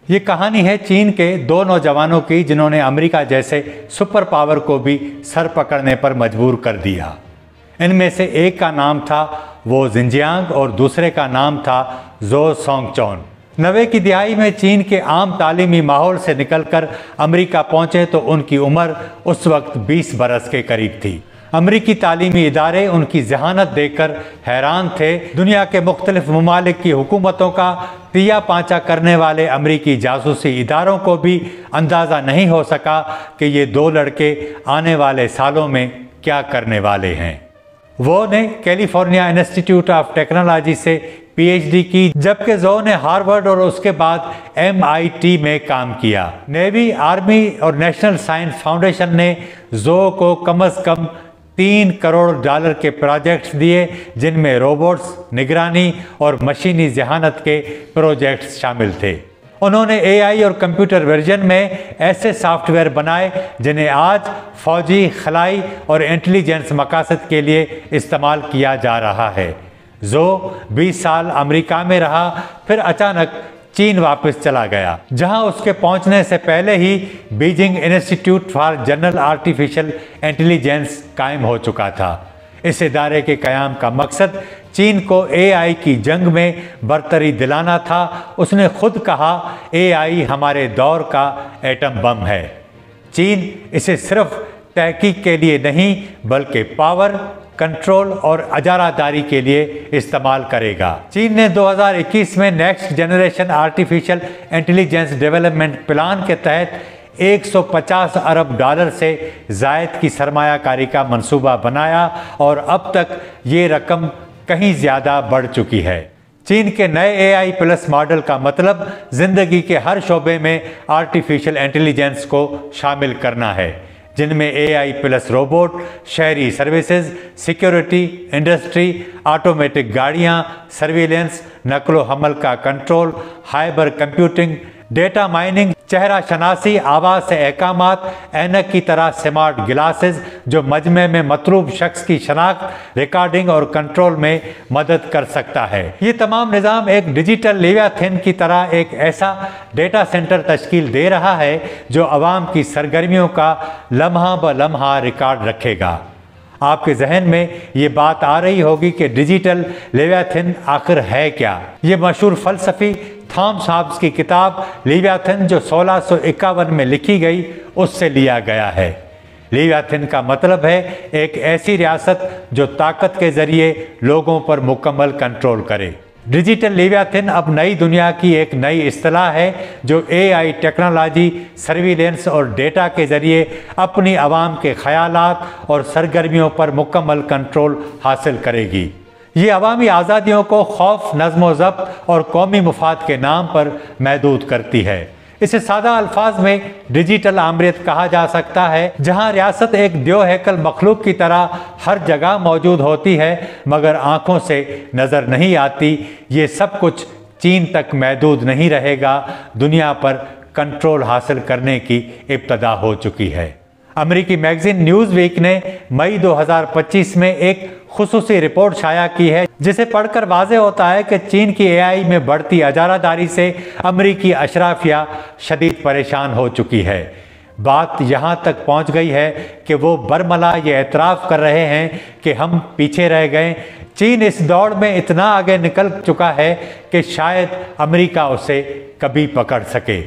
ये कहानी है चीन के दो नौजवानों की जिन्होंने अमेरिका जैसे सुपर पावर को भी सर पकड़ने पर मजबूर कर दिया। इनमें से एक का नाम था वो जिनजियांग और दूसरे का नाम था जो सोंगचोन। 90 की दिहाई में चीन के आम तालीमी माहौल से निकलकर अमेरिका पहुंचे तो उनकी उम्र उस वक्त 20 बरस के करीब थी। अमेरिकी तालीमी इदारे उनकी जहानत देखकर हैरान थे। दुनिया के मुख्तलिफ ममालिक की हुकूमतों का पिया पांचा करने वाले अमेरिकी जासूसी इदारों को भी अंदाज़ा नहीं हो सका कि ये दो लड़के आने वाले सालों में क्या करने वाले हैं। वो ने कैलिफोर्निया इंस्टीट्यूट ऑफ टेक्नोलॉजी से पीएचडी की, जबकि जो ने हार्वर्ड और उसके बाद MIT में काम किया। नेवी, आर्मी और नेशनल साइंस फाउंडेशन ने जो को कम से कम $3 करोड़ के प्रोजेक्ट्स दिए, जिनमें रोबोट्स, निगरानी और मशीनी जहानत के प्रोजेक्ट्स शामिल थे। उन्होंने AI और कंप्यूटर वर्जन में ऐसे सॉफ्टवेयर बनाए जिन्हें आज फौजी, खलाई और इंटेलिजेंस मकासद के लिए इस्तेमाल किया जा रहा है। जो 20 साल अमेरिका में रहा, फिर अचानक चीन वापस चला गया, जहां उसके पहुंचने से पहले ही Beijing Institute for General Artificial Intelligence कायम हो चुका था। इस इदारे के क़याम का मकसद चीन को AI की जंग में बरतरी दिलाना था। उसने खुद कहा, AI हमारे दौर का एटम बम है। चीन इसे सिर्फ तहकीक के लिए नहीं बल्कि पावर, कंट्रोल और अजारादारी के लिए इस्तेमाल करेगा। चीन ने 2021 में next generation artificial intelligence development plan के तहत $150 अरब से ज़ायद की सरमायाकारी का मंसूबा बनाया और अब तक ये रकम कहीं ज़्यादा बढ़ चुकी है। चीन के नए AI प्लस मॉडल का मतलब ज़िंदगी के हर शोबे में आर्टिफिशियल इंटेलिजेंस को शामिल करना है, जिनमें AI प्लस रोबोट, शहरी सर्विसेज, सिक्योरिटी, इंडस्ट्री, ऑटोमेटिक गाड़ियाँ, सर्विलेंस, नकलो हमल का control, Haber computing, data mining, चेहरा शनासी, आवाज़ से अहकामात, ऐनक की तरह स्मार्ट गिलासेस जो मजमे में मतलूब शख्स की शनाख्त, रिकॉर्डिंग और कंट्रोल में मदद कर सकता है। ये तमाम निज़ाम एक डिजिटल लेवियाथिन की तरह एक ऐसा डेटा सेंटर तश्कील दे रहा है जो आवाम की सरगर्मियों का लम्हा ब लम्हा रिकॉर्ड रखेगा। आपके जहन में ये बात आ रही होगी कि डिजिटल लेवियाथिन आखिर है क्या। ये मशहूर फ़लसफ़ी थॉमस हॉब्स की किताब लेवियाथिन जो 1651 में लिखी गई उससे लिया गया है। लेवियाथिन का मतलब है एक ऐसी रियासत जो ताकत के ज़रिए लोगों पर मुकम्मल कंट्रोल करे। डिजिटल लेवियाथिन अब नई दुनिया की एक नई इस्तिलाह है जो AI टेक्नोलॉजी, सर्विलेंस और डेटा के ज़रिए अपनी आवाम के ख़यालात और सरगर्मियों पर मुकम्मल कंट्रोल हासिल करेगी। ये अवामी आज़ादियों को खौफ, नज़्म ज़ब्त और कौमी मुफाद के नाम पर महदूद करती है। इसे सादा अल्फाज में डिजिटल आमरीत कहा जा सकता है, जहां रियासत एक द्यो हैकल मखलूक की तरह हर जगह मौजूद होती है मगर आँखों से नज़र नहीं आती। ये सब कुछ चीन तक महदूद नहीं रहेगा। दुनिया पर कंट्रोल हासिल करने की इब्तदा हो चुकी है। अमेरिकी मैगजीन न्यूज़ वीक ने मई 2025 में एक खुसूसी रिपोर्ट शाया की है जिसे पढ़कर वाज़ेह होता है कि चीन की AI में बढ़ती अजारादारी से अमेरिकी अशराफिया शदीद परेशान हो चुकी है। बात यहाँ तक पहुँच गई है कि वो बरमला ये एतराफ़ कर रहे हैं कि हम पीछे रह गए। चीन इस दौड़ में इतना आगे निकल चुका है कि शायद अमेरिका उसे कभी पकड़ सके।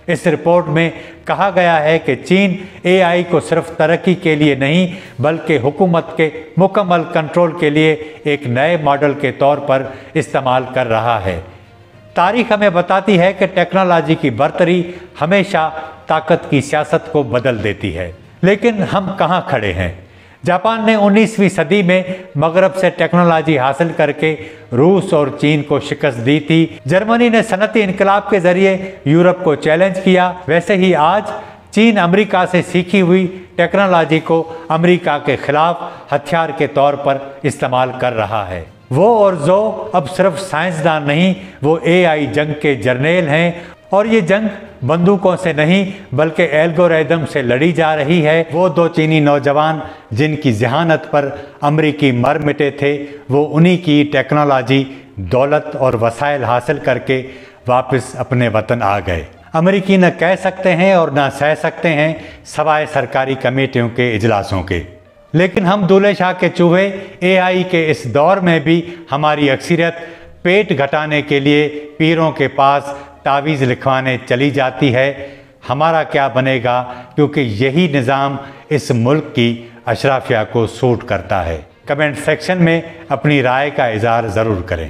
इस रिपोर्ट में कहा गया है कि चीन AI को सिर्फ तरक्की के लिए नहीं बल्कि हुकूमत के मुकम्मल कंट्रोल के लिए एक नए मॉडल के तौर पर इस्तेमाल कर रहा है। तारीख हमें बताती है कि टेक्नोलॉजी की बरतरी हमेशा ताकत की सियासत को बदल देती है। लेकिन हम कहाँ खड़े हैं? जापान ने 19वीं सदी में मगरब से टेक्नोलॉजी हासिल करके रूस और चीन को शिकस्त दी थी। जर्मनी ने सनती इनकलाब के जरिए यूरोप को चैलेंज किया। वैसे ही आज चीन अमेरिका से सीखी हुई टेक्नोलॉजी को अमेरिका के खिलाफ हथियार के तौर पर इस्तेमाल कर रहा है। वो और जो अब सिर्फ साइंसदान नहीं, वो AI जंग के जर्नेल हैं और ये जंग बंदूकों से नहीं बल्कि एल्गोरिदम से लड़ी जा रही है। वो दो चीनी नौजवान जिनकी जहानत पर अमेरिकी मर मिटे थे, वो उन्हीं की टेक्नोलॉजी, दौलत और वसाइल हासिल करके वापस अपने वतन आ गए। अमेरिकी न कह सकते हैं और न सह सकते हैं सवाए सरकारी कमेटियों के इजलासों के। लेकिन हम दूल्हे शाह के चूहे एआई के इस दौर में भी हमारी अक्सरियत पेट घटाने के लिए पीरों के पास तावीज़ लिखवाने चली जाती है। हमारा क्या बनेगा, क्योंकि यही निज़ाम इस मुल्क की अशराफिया को सूट करता है। कमेंट सेक्शन में अपनी राय का इज़हार ज़रूर करें।